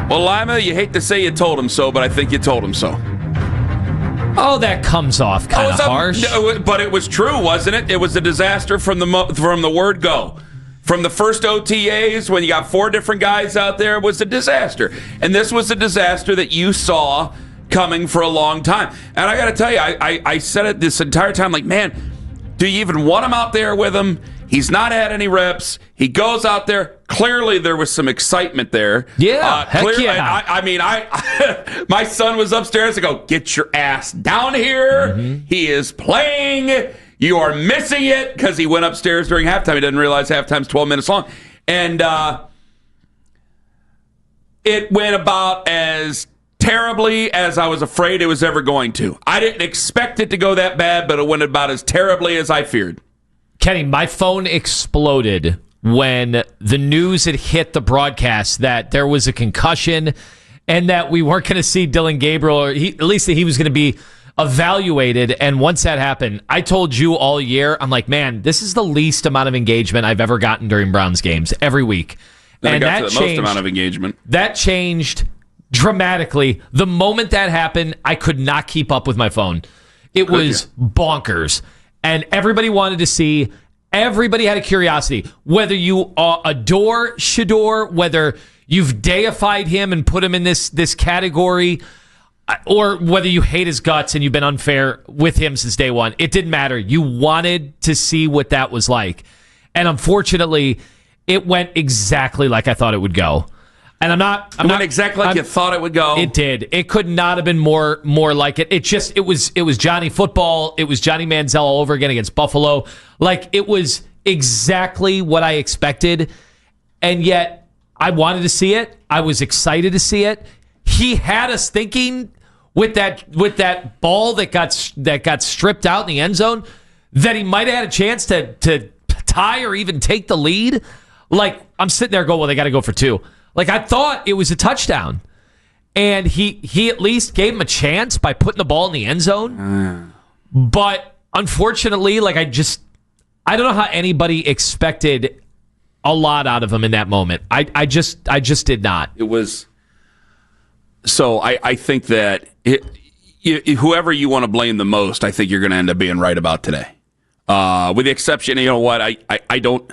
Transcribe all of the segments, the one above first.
Well, Lima, you hate to say you told him so, but I think you told him so. Oh, that comes off kind of harsh. But it was true, wasn't it? It was a disaster from the word go. From the first OTAs, when you got 4 different guys out there, it was a disaster. And this was a disaster that you saw coming for a long time. And I got to tell you, I said it this entire time, like, man, do you even want him out there with him? He's not had any reps. He goes out there. Clearly, there was some excitement there. Yeah, clearly, yeah. I mean, my son was upstairs. I go, get your ass down here. Mm-hmm. He is playing. You are missing it, because he went upstairs during halftime. He didn't realize halftime's 12 minutes long. And it went about as terribly as I was afraid it was ever going to. I didn't expect it to go that bad, but it went about as terribly as I feared. Kenny, my phone exploded when the news had hit the broadcast that there was a concussion and that we weren't going to see Dillon Gabriel, or at least that he was going to be evaluated. And once that happened, I told you all year, I'm like, man, this is the least amount of engagement I've ever gotten during Browns games every week. And that changed, most amount of engagement. That changed dramatically. The moment that happened, I could not keep up with my phone. It was bonkers. And everybody wanted to see, everybody had a curiosity, whether you adore Shedeur, whether you've deified him and put him in this category, or whether you hate his guts and you've been unfair with him since day one. It didn't matter. You wanted to see what that was like. And unfortunately, it went exactly like I thought it would go. And I'm not exactly like you thought it would go. It did. It could not have been more like it. It was Johnny football. It was Johnny Manziel all over again against Buffalo. Like, it was exactly what I expected. And yet I wanted to see it. I was excited to see it. He had us thinking with that ball that got stripped out in the end zone that he might have had a chance to tie or even take the lead. Like, I'm sitting there going, well, they got to go for 2. Like, I thought it was a touchdown, and he at least gave him a chance by putting the ball in the end zone. But unfortunately, like, I don't know how anybody expected a lot out of him in that moment. I just did not. It was so. I think that whoever you want to blame the most, I think you're going to end up being right about today. With the exception, you know what? I don't.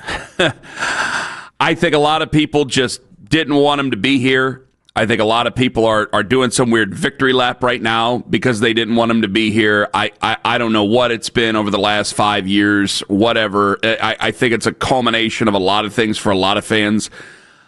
I think a lot of people just didn't want him to be here. I think a lot of people are doing some weird victory lap right now because they didn't want him to be here. I don't know what it's been over the last 5 years, whatever. I think it's a culmination of a lot of things for a lot of fans.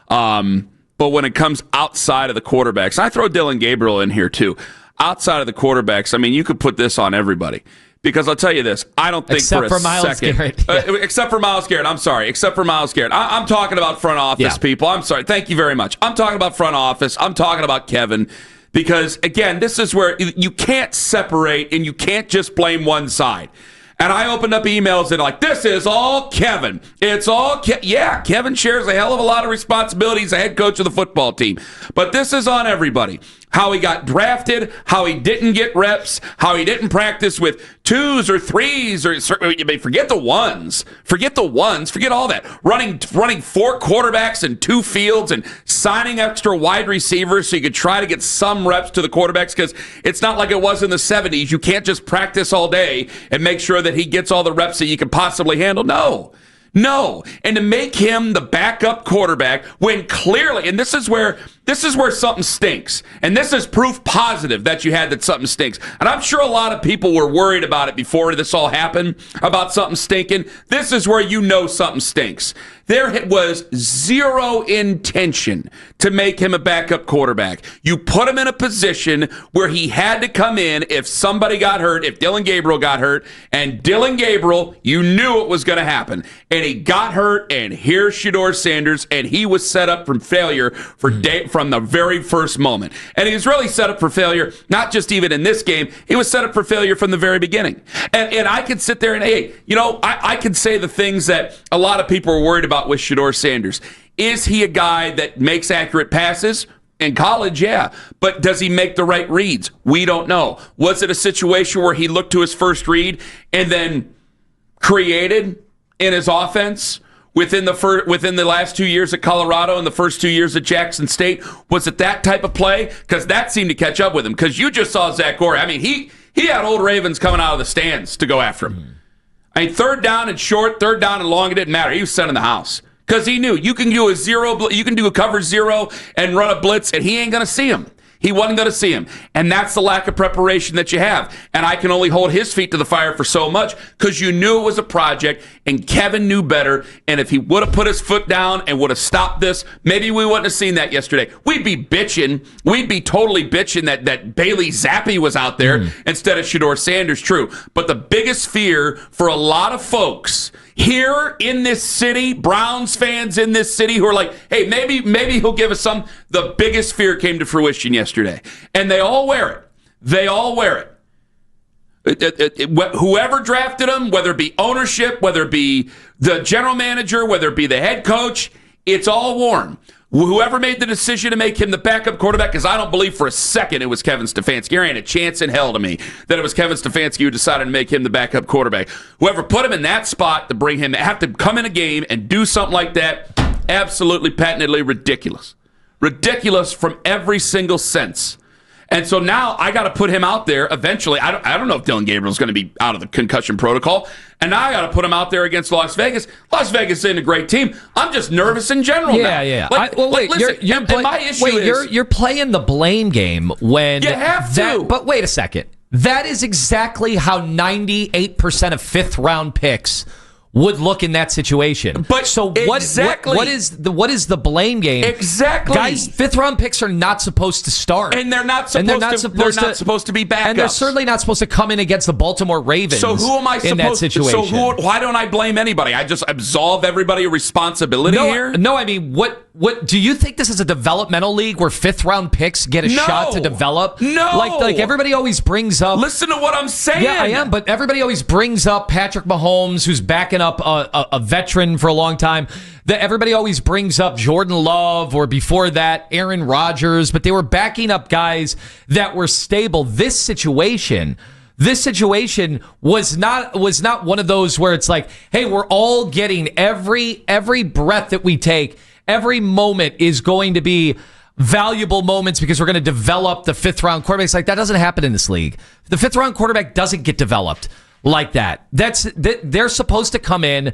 But when it comes outside of the quarterbacks, I throw Dillon Gabriel in here too. Outside of the quarterbacks, I mean, you could put this on everybody. Because I'll tell you this, I don't think except for Myles Garrett. Except for Myles Garrett, I'm sorry. Except for Myles Garrett. I'm talking about front office people. I'm sorry. Thank you very much. I'm talking about front office. I'm talking about Kevin. Because, again, this is where you can't separate and you can't just blame one side. And I opened up emails that are like, this is all Kevin. It's all yeah, Kevin shares a hell of a lot of responsibility as a head coach of the football team. But this is on everybody. How he got drafted, how he didn't get reps, how he didn't practice with 2s or 3s, or forget the ones. Forget all that. Running 4 quarterbacks in 2 fields and signing extra wide receivers so you could try to get some reps to the quarterbacks, because it's not like it was in the 70s. You can't just practice all day and make sure that he gets all the reps that you can possibly handle. No. And to make him the backup quarterback when clearly, and this is where something stinks. And this is proof positive that you had that something stinks. And I'm sure a lot of people were worried about it before this all happened, about something stinking. This is where you know something stinks. There was zero intention to make him a backup quarterback. You put him in a position where he had to come in if somebody got hurt, if Dillon Gabriel got hurt, and Dillon Gabriel, you knew it was going to happen. And he got hurt, and here's Shedeur Sanders, and he was set up for failure from the very first moment. And he was really set up for failure, not just even in this game, he was set up for failure from the very beginning. And I could sit there and, hey, I could say the things that a lot of people are worried about with Shedeur Sanders. Is he a guy that makes accurate passes? In college, yeah. But does he make the right reads? We don't know. Was it a situation where he looked to his first read and then created in his offense within the last 2 years at Colorado and the first 2 years at Jackson State? Was it that type of play? Because that seemed to catch up with him. Because you just saw Zach Gorey. I mean, he had old Ravens coming out of the stands to go after him. I mean, third down and short, third down and long, it didn't matter. He was sending the house because he knew you can do a cover zero and run a blitz, and he ain't going to see him. He wasn't going to see him. And that's the lack of preparation that you have. And I can only hold his feet to the fire for so much because you knew it was a project, and Kevin knew better. And if he would have put his foot down and would have stopped this, maybe we wouldn't have seen that yesterday. We'd be bitching. We'd be totally bitching that Bailey Zappi was out there instead of Shedeur Sanders. True. But the biggest fear for a lot of folks here in this city, Browns fans in this city who are like, hey, maybe he'll give us some. The biggest fear came to fruition yesterday. And they all wear it. They all wear it. Whoever drafted him, whether it be ownership, whether it be the general manager, whether it be the head coach, it's all worn. Whoever made the decision to make him the backup quarterback, because I don't believe for a second it was Kevin Stefanski. There ain't a chance in hell to me that it was Kevin Stefanski who decided to make him the backup quarterback. Whoever put him in that spot to bring him, have to come in a game and do something like that, absolutely patently ridiculous. Ridiculous from every single sense. And so now I got to put him out there eventually. I don't know if Dillon Gabriel is going to be out of the concussion protocol. And now I got to put him out there against Las Vegas. Las Vegas isn't a great team. I'm just nervous in general now. Yeah. Listen, you're playing the blame game when you have to. But wait a second. That is exactly how 98% of fifth-round picks would look in that situation. But so exactly. what is the blame game? Exactly. Guys, fifth-round picks are not supposed to start. And they're not supposed to be backups. And they're certainly not supposed to come in against the Baltimore Ravens. So who am I supposed in that situation? So why don't I blame anybody? I just absolve everybody of responsibility here? No, I mean, what do you think this is a developmental league where fifth-round picks get a shot to develop? No. Like everybody always brings up. Listen to what I'm saying. Yeah, I am, but everybody always brings up Patrick Mahomes, who's backing up a veteran for a long time. Everybody always brings up Jordan Love, or before that, Aaron Rodgers, but they were backing up guys that were stable. This situation was not one of those where it's like, hey, we're all getting every breath that we take, every moment is going to be valuable moments because we're going to develop the fifth-round quarterbacks. Like, that doesn't happen in this league. The fifth-round quarterback doesn't get developed like that. They're supposed to come in,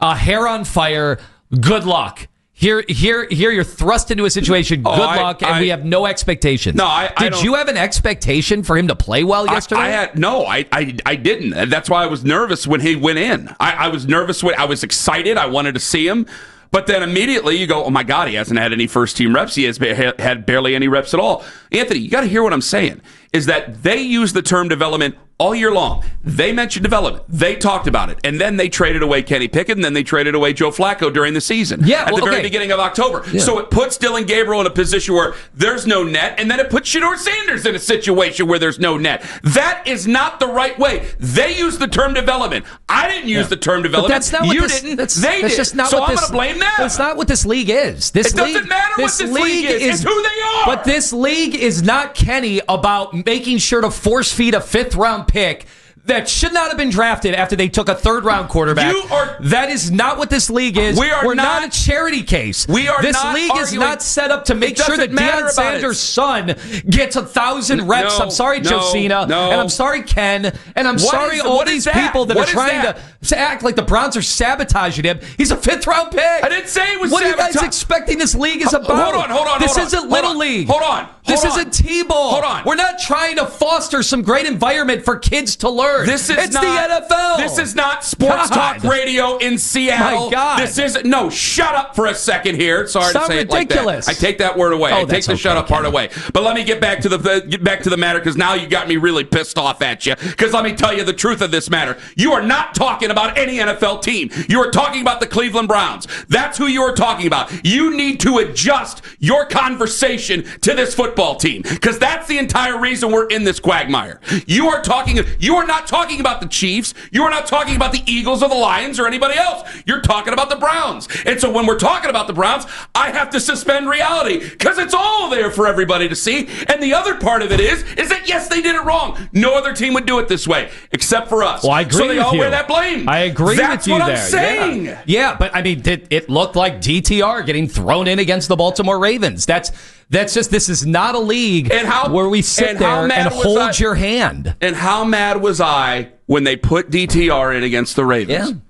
hair on fire. Good luck. Here, you're thrust into a situation. Good luck, and we have no expectations. No, did you have an expectation for him to play well yesterday? I didn't. That's why I was nervous when he went in. I was nervous. I was excited. I wanted to see him. But then immediately you go, oh my God, he hasn't had any first-team reps. He has had barely any reps at all. Anthony, you got to hear what I'm saying, is that they use the term development all year long. They mentioned development. They talked about it. And then they traded away Kenny Pickett, and then they traded away Joe Flacco during the season at the very beginning of October. Yeah. So it puts Dillon Gabriel in a position where there's no net, and then it puts Shedeur Sanders in a situation where there's no net. That is not the right way. They use the term development. I didn't use the term development. But that's not what you this, didn't. That's, they that's did. Just not so what I'm this, going to blame them. That's not what this league is. It doesn't matter what this league is. It's who they are. But this league is not Kenny about making sure to force feed a fifth-round pick that should not have been drafted after they took a third-round quarterback. That is not what this league is. We're not a charity case. This league is not set up to make sure that Deion Sanders' son gets 1,000 reps. I'm sorry, Josina, and I'm sorry, Ken, and I'm sorry all these people that are trying to act like the Browns are sabotaging him. He's a fifth-round pick. I didn't say it was What are you guys expecting this league is about? Hold on. This isn't Little League. Hold on. This isn't T-ball. Hold on. We're not trying to foster some great environment for kids to learn. It's the NFL. This is not sports talk radio in Seattle. My God. This isn't. No, shut up for a second here. Sorry to say ridiculous. it like that. I take that word away. I take the shut up part away. But let me get back to the matter, because now you got me really pissed off at you. Because let me tell you the truth of this matter. You are not talking about any NFL team. You are talking about the Cleveland Browns. That's who you are talking about. You need to adjust your conversation to this football football team, because that's the entire reason we're in this quagmire. You are not talking about the Chiefs. You are not talking about the Eagles or the Lions or anybody else. You're talking about the Browns. And so when we're talking about the Browns, I have to suspend reality because it's all there for everybody to see. And the other part of it is that, yes, they did it wrong. No other team would do it this way except for us. Well, I agree so they with all you. wear that blame. I agree That's with you there. there. That's what I'm saying. Yeah, but I mean, it looked like DTR getting thrown in against the Baltimore Ravens. That's just, this is not a league where we sit there and hold your hand. And how mad was I when they put DTR in against the Ravens?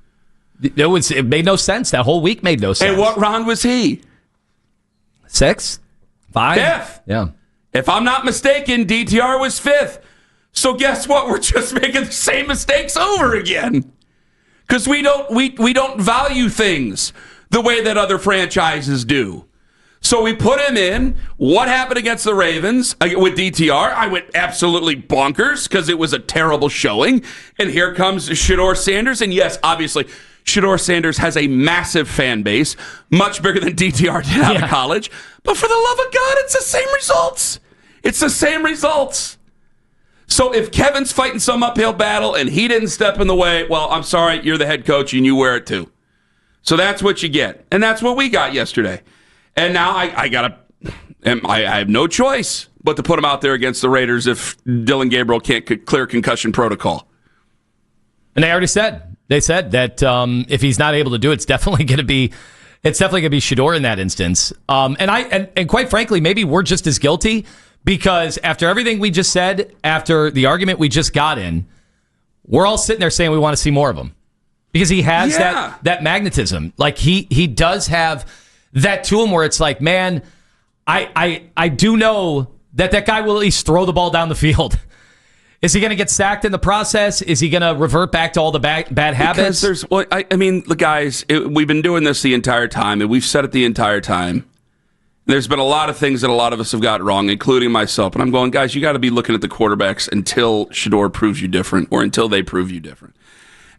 Yeah. It made no sense. That whole week made no sense. And what round was he? 6th? 5th? 5th. Yeah. If I'm not mistaken, DTR was 5th. So guess what? We're just making the same mistakes over again. Because we don't value things the way that other franchises do. So we put him in. What happened against the Ravens with DTR? I went absolutely bonkers because it was a terrible showing. And here comes Shedeur Sanders. And yes, obviously, Shedeur Sanders has a massive fan base, much bigger than DTR did out of college. But for the love of God, it's the same results. It's the same results. So if Kevin's fighting some uphill battle and he didn't step in the way, well, I'm sorry, you're the head coach and you wear it too. So that's what you get. And that's what we got yesterday. And now I have no choice but to put him out there against the Raiders if Dillon Gabriel can't clear concussion protocol. And they said that if he's not able to do it, it's definitely going to be Shedeur in that instance. And quite frankly, maybe we're just as guilty because after everything we just said, after the argument we just got in, we're all sitting there saying we want to see more of him because he has that magnetism. Like he does have that to him where it's like, man, I do know that guy will at least throw the ball down the field. Is he going to get sacked in the process? Is he going to revert back to all the bad habits? The guys, we've been doing this the entire time, and we've said it the entire time. There's been a lot of things that a lot of us have got wrong, including myself. And I'm going, guys, you got to be looking at the quarterbacks until Shedeur proves you different or until they prove you different.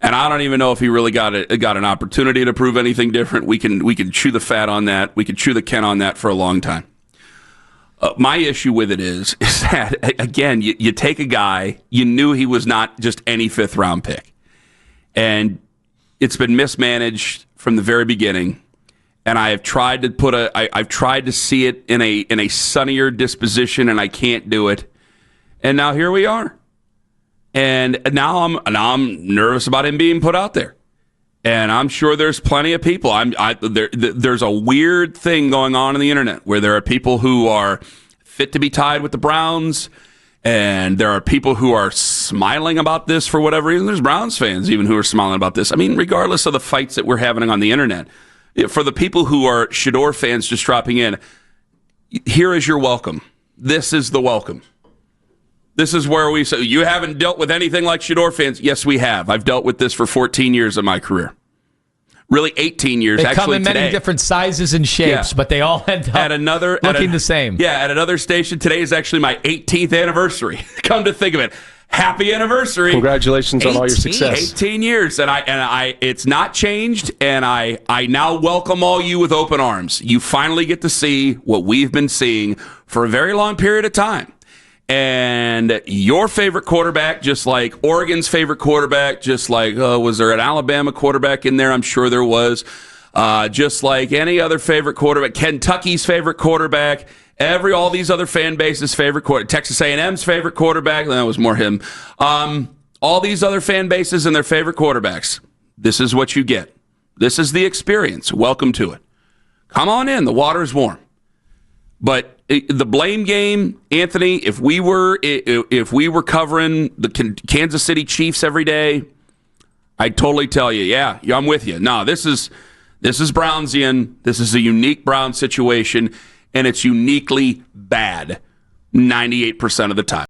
And I don't even know if he really got an opportunity to prove anything different. We can chew the fat on that. We could chew the Ken on that for a long time. My issue with it is that, again, you take a guy, you knew he was not just any fifth-round pick. And it's been mismanaged from the very beginning. And I have tried to I've tried to see it in a sunnier disposition, and I can't do it. And now here we are. And now I'm nervous about him being put out there. And I'm sure there's plenty of people. There's a weird thing going on the internet where there are people who are fit to be tied with the Browns, and there are people who are smiling about this for whatever reason. There's Browns fans even who are smiling about this. I mean, regardless of the fights that we're having on the internet, for the people who are Shedeur fans just dropping in, here is your welcome. This is the welcome. This is where we say, you haven't dealt with anything like Shedeur fans. Yes, we have. I've dealt with this for 14 years of my career. Really 18 years, they actually, come in today. Many different sizes and shapes, but they all end up looking the same. Yeah, at another station, today is actually my 18th anniversary. Come to think of it. Happy anniversary. Congratulations on all your success. 18 years, and I it's not changed, and I now welcome all you with open arms. You finally get to see what we've been seeing for a very long period of time. And your favorite quarterback, just like Oregon's favorite quarterback, just like, was there an Alabama quarterback in there? I'm sure there was. Just like any other favorite quarterback, Kentucky's favorite quarterback, all these other fan bases' favorite quarterback, Texas A&M's favorite quarterback, that was more him. All these other fan bases and their favorite quarterbacks. This is what you get. This is the experience. Welcome to it. Come on in. The water's warm. But the blame game, Anthony, if we were covering the Kansas City Chiefs every day, I'd totally tell you, yeah, I'm with you. No, this is Brownsian. This is a unique Brown situation, and it's uniquely bad 98% of the time.